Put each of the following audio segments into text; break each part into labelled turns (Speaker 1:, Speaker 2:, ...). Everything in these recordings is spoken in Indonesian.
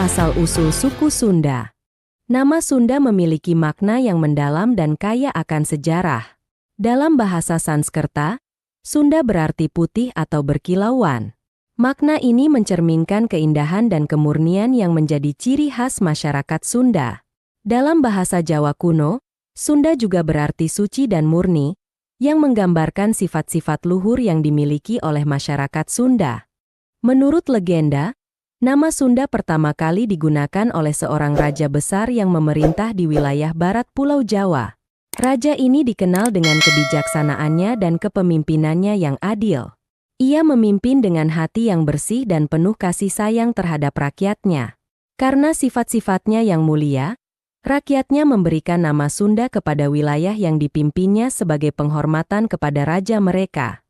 Speaker 1: Asal-usul suku Sunda. Nama Sunda memiliki makna yang mendalam dan kaya akan sejarah. Dalam bahasa Sanskerta, Sunda berarti putih atau berkilauan. Makna ini mencerminkan keindahan dan kemurnian yang menjadi ciri khas masyarakat Sunda. Dalam bahasa Jawa kuno, Sunda juga berarti suci dan murni, yang menggambarkan sifat-sifat luhur yang dimiliki oleh masyarakat Sunda. Menurut legenda, nama Sunda pertama kali digunakan oleh seorang raja besar yang memerintah di wilayah barat Pulau Jawa. Raja ini dikenal dengan kebijaksanaannya dan kepemimpinannya yang adil. Ia memimpin dengan hati yang bersih dan penuh kasih sayang terhadap rakyatnya. Karena sifat-sifatnya yang mulia, rakyatnya memberikan nama Sunda kepada wilayah yang dipimpinnya sebagai penghormatan kepada raja mereka.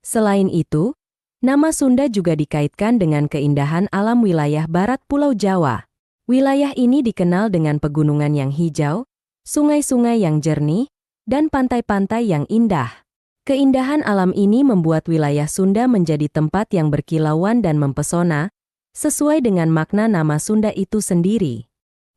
Speaker 1: Selain itu, nama Sunda juga dikaitkan dengan keindahan alam wilayah barat Pulau Jawa. Wilayah ini dikenal dengan pegunungan yang hijau, sungai-sungai yang jernih, dan pantai-pantai yang indah. Keindahan alam ini membuat wilayah Sunda menjadi tempat yang berkilauan dan mempesona, sesuai dengan makna nama Sunda itu sendiri.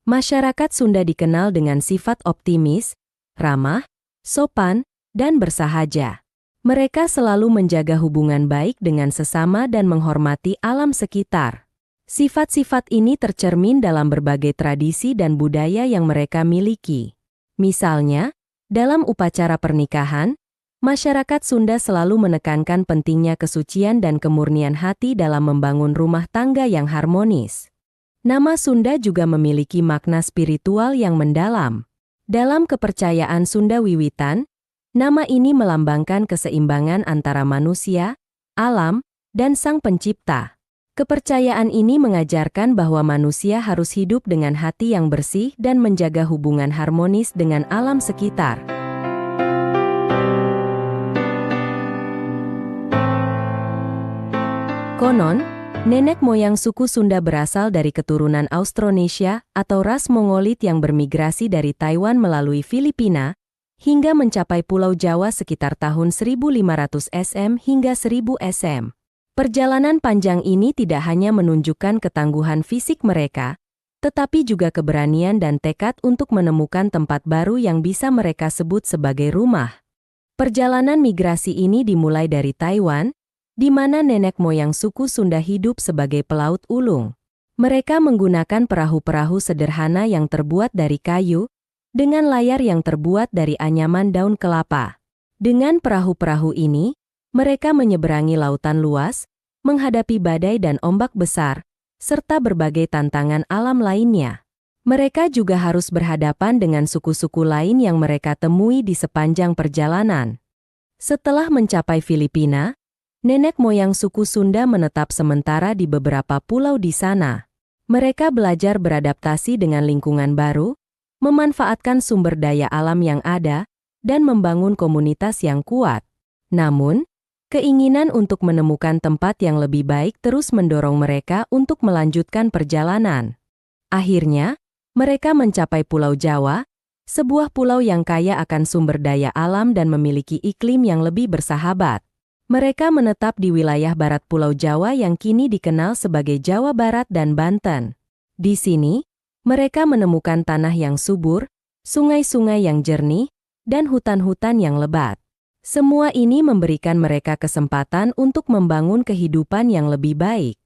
Speaker 1: Masyarakat Sunda dikenal dengan sifat optimis, ramah, sopan, dan bersahaja. Mereka selalu menjaga hubungan baik dengan sesama dan menghormati alam sekitar. Sifat-sifat ini tercermin dalam berbagai tradisi dan budaya yang mereka miliki. Misalnya, dalam upacara pernikahan, masyarakat Sunda selalu menekankan pentingnya kesucian dan kemurnian hati dalam membangun rumah tangga yang harmonis. Nama Sunda juga memiliki makna spiritual yang mendalam. Dalam kepercayaan Sunda Wiwitan, nama ini melambangkan keseimbangan antara manusia, alam, dan Sang Pencipta. Kepercayaan ini mengajarkan bahwa manusia harus hidup dengan hati yang bersih dan menjaga hubungan harmonis dengan alam sekitar. Konon, nenek moyang suku Sunda berasal dari keturunan Austronesia atau ras Mongolit yang bermigrasi dari Taiwan melalui Filipina, hingga mencapai Pulau Jawa sekitar tahun 1500 SM hingga 1000 SM. Perjalanan panjang ini tidak hanya menunjukkan ketangguhan fisik mereka, tetapi juga keberanian dan tekad untuk menemukan tempat baru yang bisa mereka sebut sebagai rumah. Perjalanan migrasi ini dimulai dari Taiwan, di mana nenek moyang suku Sunda hidup sebagai pelaut ulung. Mereka menggunakan perahu-perahu sederhana yang terbuat dari kayu, dengan layar yang terbuat dari anyaman daun kelapa. Dengan perahu-perahu ini, mereka menyeberangi lautan luas, menghadapi badai dan ombak besar, serta berbagai tantangan alam lainnya. Mereka juga harus berhadapan dengan suku-suku lain yang mereka temui di sepanjang perjalanan. Setelah mencapai Filipina, nenek moyang suku Sunda menetap sementara di beberapa pulau di sana. Mereka belajar beradaptasi dengan lingkungan baru, memanfaatkan sumber daya alam yang ada, dan membangun komunitas yang kuat. Namun, keinginan untuk menemukan tempat yang lebih baik terus mendorong mereka untuk melanjutkan perjalanan. Akhirnya, mereka mencapai Pulau Jawa, sebuah pulau yang kaya akan sumber daya alam dan memiliki iklim yang lebih bersahabat. Mereka menetap di wilayah barat Pulau Jawa yang kini dikenal sebagai Jawa Barat dan Banten. Di sini, mereka menemukan tanah yang subur, sungai-sungai yang jernih, dan hutan-hutan yang lebat. Semua ini memberikan mereka kesempatan untuk membangun kehidupan yang lebih baik.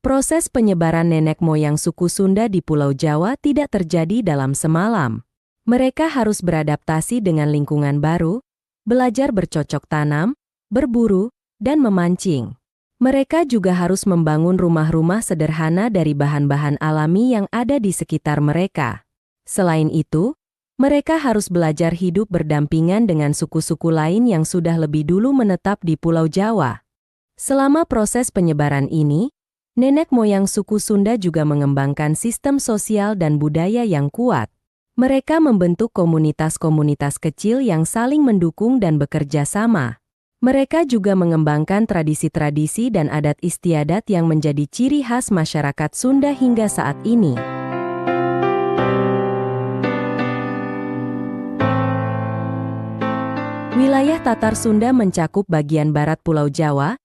Speaker 1: Proses penyebaran nenek moyang suku Sunda di Pulau Jawa tidak terjadi dalam semalam. Mereka harus beradaptasi dengan lingkungan baru, belajar bercocok tanam, berburu, dan memancing. Mereka juga harus membangun rumah-rumah sederhana dari bahan-bahan alami yang ada di sekitar mereka. Selain itu, mereka harus belajar hidup berdampingan dengan suku-suku lain yang sudah lebih dulu menetap di Pulau Jawa. Selama proses penyebaran ini, nenek moyang suku Sunda juga mengembangkan sistem sosial dan budaya yang kuat. Mereka membentuk komunitas-komunitas kecil yang saling mendukung dan bekerja sama. Mereka juga mengembangkan tradisi-tradisi dan adat istiadat yang menjadi ciri khas masyarakat Sunda hingga saat ini. Wilayah Tatar Sunda mencakup bagian barat Pulau Jawa,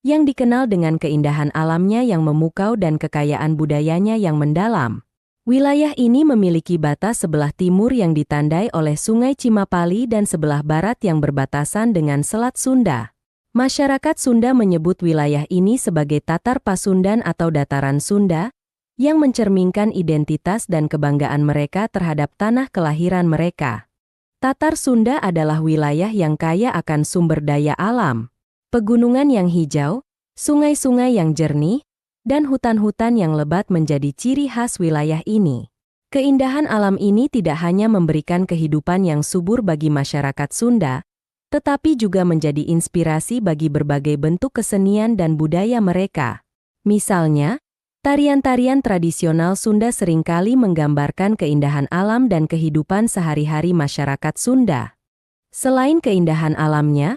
Speaker 1: yang dikenal dengan keindahan alamnya yang memukau dan kekayaan budayanya yang mendalam. Wilayah ini memiliki batas sebelah timur yang ditandai oleh Sungai Cimapali dan sebelah barat yang berbatasan dengan Selat Sunda. Masyarakat Sunda menyebut wilayah ini sebagai Tatar Pasundan atau Dataran Sunda, yang mencerminkan identitas dan kebanggaan mereka terhadap tanah kelahiran mereka. Tatar Sunda adalah wilayah yang kaya akan sumber daya alam. Pegunungan yang hijau, sungai-sungai yang jernih, dan hutan-hutan yang lebat menjadi ciri khas wilayah ini. Keindahan alam ini tidak hanya memberikan kehidupan yang subur bagi masyarakat Sunda, tetapi juga menjadi inspirasi bagi berbagai bentuk kesenian dan budaya mereka. Misalnya, tarian-tarian tradisional Sunda seringkali menggambarkan keindahan alam dan kehidupan sehari-hari masyarakat Sunda. Selain keindahan alamnya,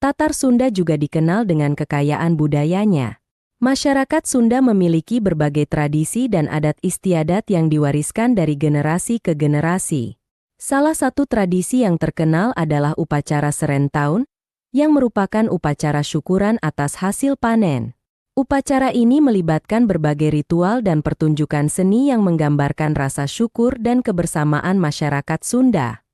Speaker 1: Tatar Sunda juga dikenal dengan kekayaan budayanya. Masyarakat Sunda memiliki berbagai tradisi dan adat istiadat yang diwariskan dari generasi ke generasi. Salah satu tradisi yang terkenal adalah upacara Serentahun, yang merupakan upacara syukuran atas hasil panen. Upacara ini melibatkan berbagai ritual dan pertunjukan seni yang menggambarkan rasa syukur dan kebersamaan masyarakat Sunda.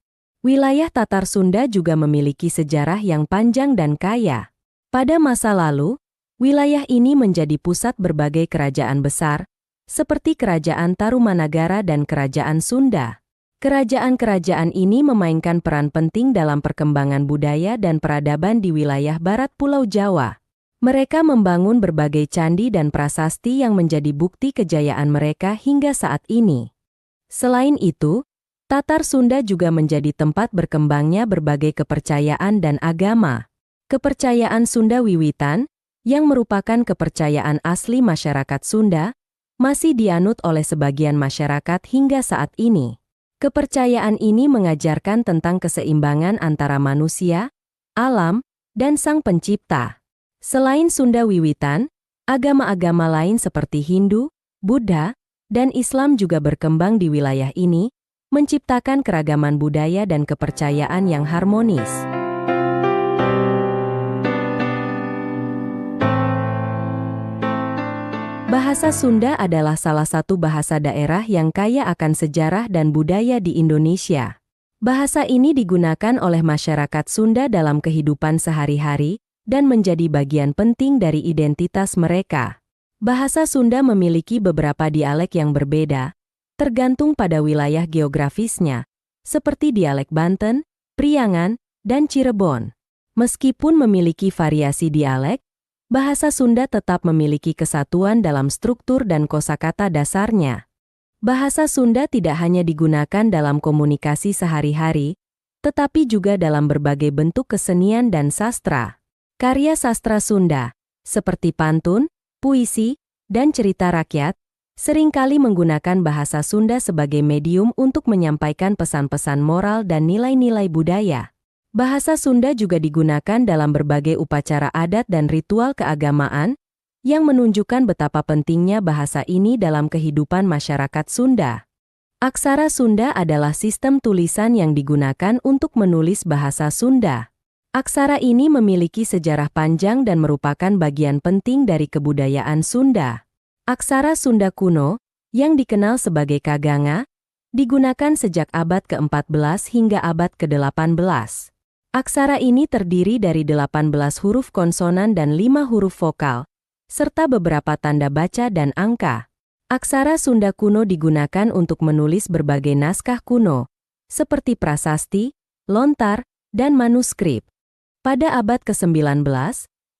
Speaker 1: Wilayah Tatar Sunda juga memiliki sejarah yang panjang dan kaya. Pada masa lalu, wilayah ini menjadi pusat berbagai kerajaan besar, seperti Kerajaan Tarumanagara dan Kerajaan Sunda. Kerajaan-kerajaan ini memainkan peran penting dalam perkembangan budaya dan peradaban di wilayah barat Pulau Jawa. Mereka membangun berbagai candi dan prasasti yang menjadi bukti kejayaan mereka hingga saat ini. Selain itu, Tatar Sunda juga menjadi tempat berkembangnya berbagai kepercayaan dan agama. Kepercayaan Sunda Wiwitan, yang merupakan kepercayaan asli masyarakat Sunda, masih dianut oleh sebagian masyarakat hingga saat ini. Kepercayaan ini mengajarkan tentang keseimbangan antara manusia, alam, dan Sang Pencipta. Selain Sunda Wiwitan, agama-agama lain seperti Hindu, Buddha, dan Islam juga berkembang di wilayah ini, menciptakan keragaman budaya dan kepercayaan yang harmonis. Bahasa Sunda adalah salah satu bahasa daerah yang kaya akan sejarah dan budaya di Indonesia. Bahasa ini digunakan oleh masyarakat Sunda dalam kehidupan sehari-hari dan menjadi bagian penting dari identitas mereka. Bahasa Sunda memiliki beberapa dialek yang berbeda, tergantung pada wilayah geografisnya, seperti dialek Banten, Priangan, dan Cirebon. Meskipun memiliki variasi dialek, bahasa Sunda tetap memiliki kesatuan dalam struktur dan kosakata dasarnya. Bahasa Sunda tidak hanya digunakan dalam komunikasi sehari-hari, tetapi juga dalam berbagai bentuk kesenian dan sastra. Karya sastra Sunda, seperti pantun, puisi, dan cerita rakyat, seringkali menggunakan bahasa Sunda sebagai medium untuk menyampaikan pesan-pesan moral dan nilai-nilai budaya. Bahasa Sunda juga digunakan dalam berbagai upacara adat dan ritual keagamaan, yang menunjukkan betapa pentingnya bahasa ini dalam kehidupan masyarakat Sunda. Aksara Sunda adalah sistem tulisan yang digunakan untuk menulis bahasa Sunda. Aksara ini memiliki sejarah panjang dan merupakan bagian penting dari kebudayaan Sunda. Aksara Sunda kuno, yang dikenal sebagai Kaganga, digunakan sejak abad ke-14 hingga abad ke-18. Aksara ini terdiri dari 18 huruf konsonan dan 5 huruf vokal, serta beberapa tanda baca dan angka. Aksara Sunda kuno digunakan untuk menulis berbagai naskah kuno, seperti prasasti, lontar, dan manuskrip. Pada abad ke-19,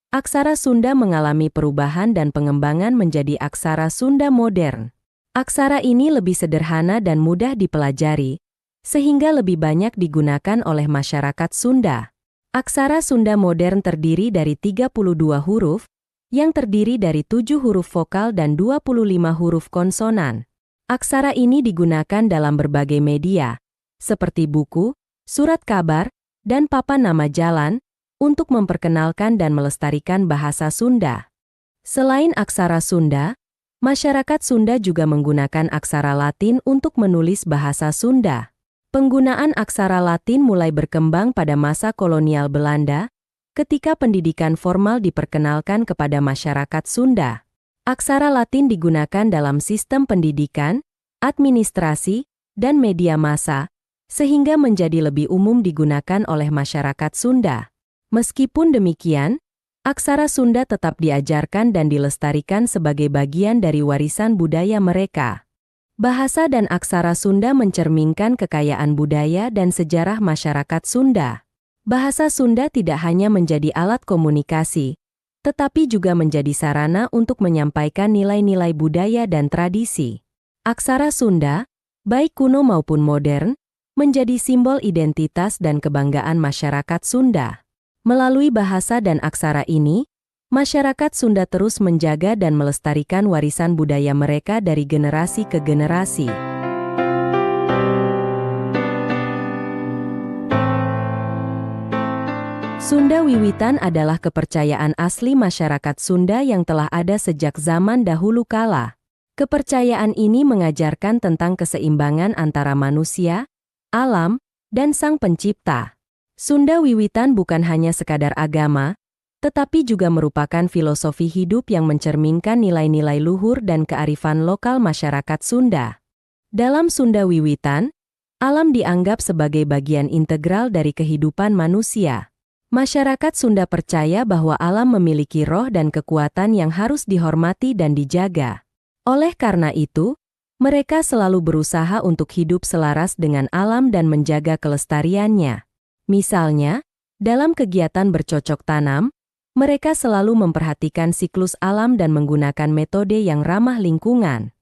Speaker 1: aksara Sunda mengalami perubahan dan pengembangan menjadi aksara Sunda modern. Aksara ini lebih sederhana dan mudah dipelajari, sehingga lebih banyak digunakan oleh masyarakat Sunda. Aksara Sunda modern terdiri dari 32 huruf, yang terdiri dari 7 huruf vokal dan 25 huruf konsonan. Aksara ini digunakan dalam berbagai media, seperti buku, surat kabar, dan papan nama jalan, untuk memperkenalkan dan melestarikan bahasa Sunda. Selain aksara Sunda, masyarakat Sunda juga menggunakan aksara Latin untuk menulis bahasa Sunda. Penggunaan aksara Latin mulai berkembang pada masa kolonial Belanda, Ketika pendidikan formal diperkenalkan kepada masyarakat Sunda, aksara Latin digunakan dalam sistem pendidikan, administrasi, dan media massa, sehingga menjadi lebih umum digunakan oleh masyarakat Sunda. Meskipun demikian, aksara Sunda tetap diajarkan dan dilestarikan sebagai bagian dari warisan budaya mereka. Bahasa dan aksara Sunda mencerminkan kekayaan budaya dan sejarah masyarakat Sunda. Bahasa Sunda tidak hanya menjadi alat komunikasi, tetapi juga menjadi sarana untuk menyampaikan nilai-nilai budaya dan tradisi. Aksara Sunda, baik kuno maupun modern, menjadi simbol identitas dan kebanggaan masyarakat Sunda. Melalui bahasa dan aksara ini, masyarakat Sunda terus menjaga dan melestarikan warisan budaya mereka dari generasi ke generasi. Sunda Wiwitan adalah kepercayaan asli masyarakat Sunda yang telah ada sejak zaman dahulu kala. Kepercayaan ini mengajarkan tentang keseimbangan antara manusia, alam, dan Sang Pencipta. Sunda Wiwitan bukan hanya sekadar agama, tetapi juga merupakan filosofi hidup yang mencerminkan nilai-nilai luhur dan kearifan lokal masyarakat Sunda. Dalam Sunda Wiwitan, alam dianggap sebagai bagian integral dari kehidupan manusia. Masyarakat Sunda percaya bahwa alam memiliki roh dan kekuatan yang harus dihormati dan dijaga. Oleh karena itu, mereka selalu berusaha untuk hidup selaras dengan alam dan menjaga kelestariannya. Misalnya, dalam kegiatan bercocok tanam, mereka selalu memperhatikan siklus alam dan menggunakan metode yang ramah lingkungan.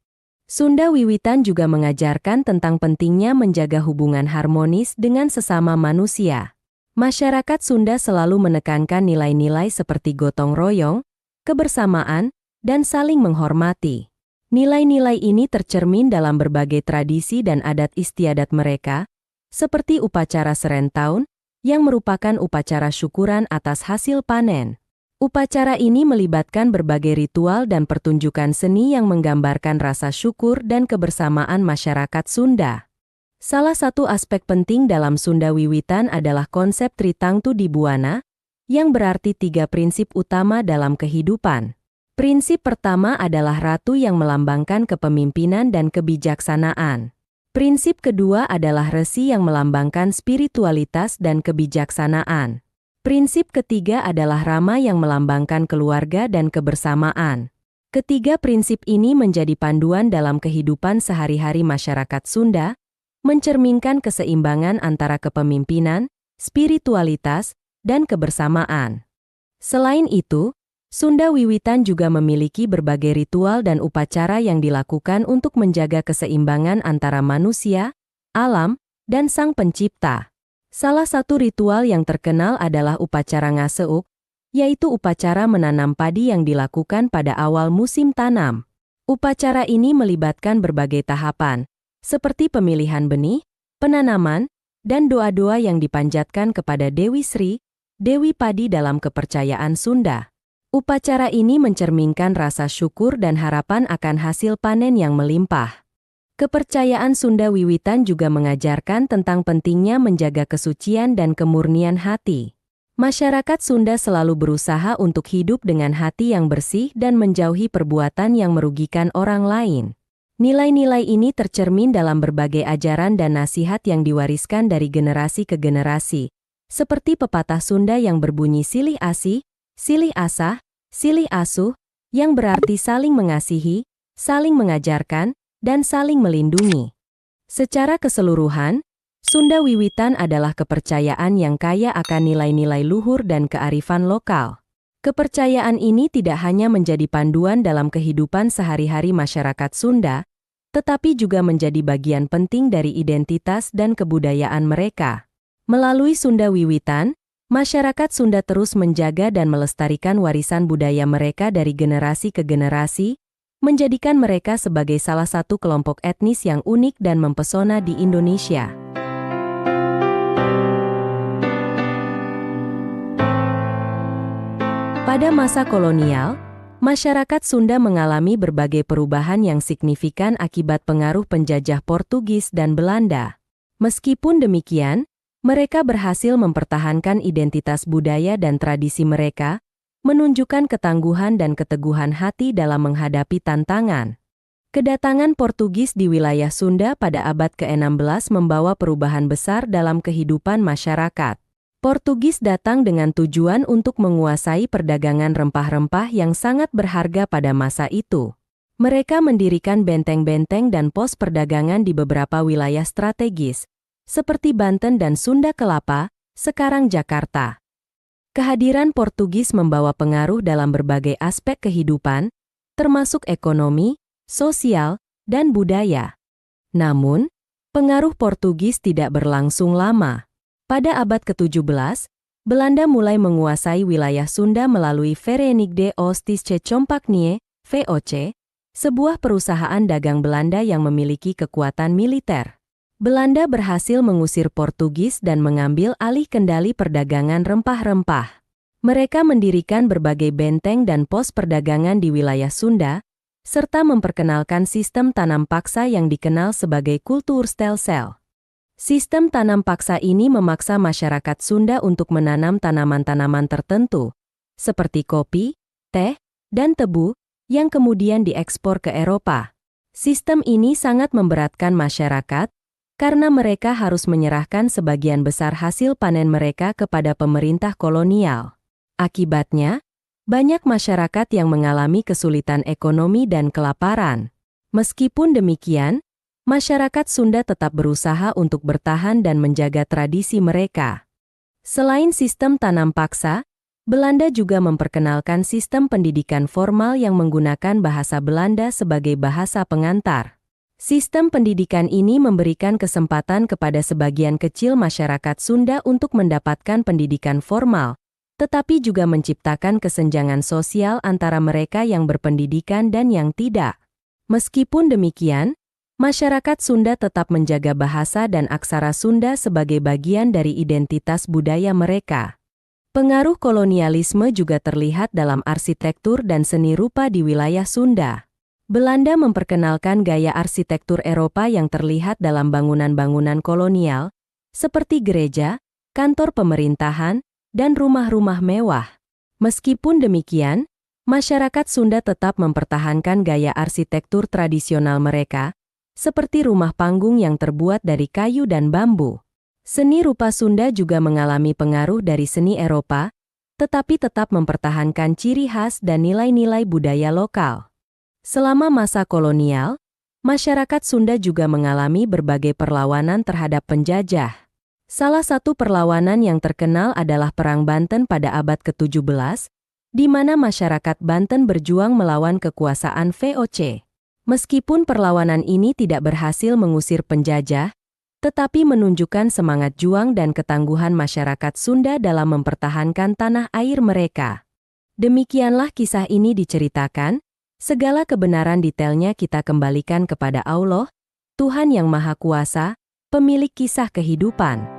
Speaker 1: Sunda Wiwitan juga mengajarkan tentang pentingnya menjaga hubungan harmonis dengan sesama manusia. Masyarakat Sunda selalu menekankan nilai-nilai seperti gotong royong, kebersamaan, dan saling menghormati. Nilai-nilai ini tercermin dalam berbagai tradisi dan adat istiadat mereka, seperti upacara Serentahun, yang merupakan upacara syukuran atas hasil panen. Upacara ini melibatkan berbagai ritual dan pertunjukan seni yang menggambarkan rasa syukur dan kebersamaan masyarakat Sunda. Salah satu aspek penting dalam Sunda Wiwitan adalah konsep Tritangtu Dibuana, yang berarti 3 prinsip utama dalam kehidupan. Prinsip pertama adalah ratu yang melambangkan kepemimpinan dan kebijaksanaan. Prinsip kedua adalah resi yang melambangkan spiritualitas dan kebijaksanaan. Prinsip ketiga adalah Rama yang melambangkan keluarga dan kebersamaan. Ketiga prinsip ini menjadi panduan dalam kehidupan sehari-hari masyarakat Sunda, mencerminkan keseimbangan antara kepemimpinan, spiritualitas, dan kebersamaan. Selain itu, Sunda Wiwitan juga memiliki berbagai ritual dan upacara yang dilakukan untuk menjaga keseimbangan antara manusia, alam, dan Sang Pencipta. Salah satu ritual yang terkenal adalah upacara Ngaseuk, yaitu upacara menanam padi yang dilakukan pada awal musim tanam. Upacara ini melibatkan berbagai tahapan, seperti pemilihan benih, penanaman, dan doa-doa yang dipanjatkan kepada Dewi Sri, Dewi Padi dalam kepercayaan Sunda. Upacara ini mencerminkan rasa syukur dan harapan akan hasil panen yang melimpah. Kepercayaan Sunda Wiwitan juga mengajarkan tentang pentingnya menjaga kesucian dan kemurnian hati. Masyarakat Sunda selalu berusaha untuk hidup dengan hati yang bersih dan menjauhi perbuatan yang merugikan orang lain. Nilai-nilai ini tercermin dalam berbagai ajaran dan nasihat yang diwariskan dari generasi ke generasi, seperti pepatah Sunda yang berbunyi silih asih, silih asah, silih asuh, yang berarti saling mengasihi, saling mengajarkan, dan saling melindungi. Secara keseluruhan, Sunda Wiwitan adalah kepercayaan yang kaya akan nilai-nilai luhur dan kearifan lokal. Kepercayaan ini tidak hanya menjadi panduan dalam kehidupan sehari-hari masyarakat Sunda, tetapi juga menjadi bagian penting dari identitas dan kebudayaan mereka. Melalui Sunda Wiwitan, masyarakat Sunda terus menjaga dan melestarikan warisan budaya mereka dari generasi ke generasi, menjadikan mereka sebagai salah satu kelompok etnis yang unik dan mempesona di Indonesia. Pada masa kolonial, masyarakat Sunda mengalami berbagai perubahan yang signifikan akibat pengaruh penjajah Portugis dan Belanda. Meskipun demikian, Mereka berhasil mempertahankan identitas budaya dan tradisi mereka, menunjukkan ketangguhan dan keteguhan hati dalam menghadapi tantangan. Kedatangan Portugis di wilayah Sunda pada abad ke-16 membawa perubahan besar dalam kehidupan masyarakat. Portugis datang dengan tujuan untuk menguasai perdagangan rempah-rempah yang sangat berharga pada masa itu. Mereka mendirikan benteng-benteng dan pos perdagangan di beberapa wilayah strategis, seperti Banten dan Sunda Kelapa, sekarang Jakarta. Kehadiran Portugis membawa pengaruh dalam berbagai aspek kehidupan, termasuk ekonomi, sosial, dan budaya. Namun, pengaruh Portugis tidak berlangsung lama. Pada abad ke-17, Belanda mulai menguasai wilayah Sunda melalui Verenigde Oostindische Compagnie, VOC, sebuah perusahaan dagang Belanda yang memiliki kekuatan militer. Belanda berhasil mengusir Portugis dan mengambil alih kendali perdagangan rempah-rempah. Mereka mendirikan berbagai benteng dan pos perdagangan di wilayah Sunda, serta memperkenalkan sistem tanam paksa yang dikenal sebagai kultur stelsel. Sistem tanam paksa ini memaksa masyarakat Sunda untuk menanam tanaman-tanaman tertentu, seperti kopi, teh, dan tebu, yang kemudian diekspor ke Eropa. Sistem ini sangat memberatkan masyarakat, karena mereka harus menyerahkan sebagian besar hasil panen mereka kepada pemerintah kolonial. Akibatnya, banyak masyarakat yang mengalami kesulitan ekonomi dan kelaparan. Meskipun demikian, masyarakat Sunda tetap berusaha untuk bertahan dan menjaga tradisi mereka. Selain sistem tanam paksa, Belanda juga memperkenalkan sistem pendidikan formal yang menggunakan bahasa Belanda sebagai bahasa pengantar. Sistem pendidikan ini memberikan kesempatan kepada sebagian kecil masyarakat Sunda untuk mendapatkan pendidikan formal, tetapi juga menciptakan kesenjangan sosial antara mereka yang berpendidikan dan yang tidak. Meskipun demikian, masyarakat Sunda tetap menjaga bahasa dan aksara Sunda sebagai bagian dari identitas budaya mereka. Pengaruh kolonialisme juga terlihat dalam arsitektur dan seni rupa di wilayah Sunda. Belanda memperkenalkan gaya arsitektur Eropa yang terlihat dalam bangunan-bangunan kolonial, seperti gereja, kantor pemerintahan, dan rumah-rumah mewah. Meskipun demikian, masyarakat Sunda tetap mempertahankan gaya arsitektur tradisional mereka, seperti rumah panggung yang terbuat dari kayu dan bambu. Seni rupa Sunda juga mengalami pengaruh dari seni Eropa, tetapi tetap mempertahankan ciri khas dan nilai-nilai budaya lokal. Selama masa kolonial, masyarakat Sunda juga mengalami berbagai perlawanan terhadap penjajah. Salah satu perlawanan yang terkenal adalah Perang Banten pada abad ke-17, di mana masyarakat Banten berjuang melawan kekuasaan VOC. Meskipun perlawanan ini tidak berhasil mengusir penjajah, tetapi menunjukkan semangat juang dan ketangguhan masyarakat Sunda dalam mempertahankan tanah air mereka. Demikianlah kisah ini diceritakan, segala kebenaran detailnya kita kembalikan kepada Allah, Tuhan yang Maha Kuasa, pemilik kisah kehidupan.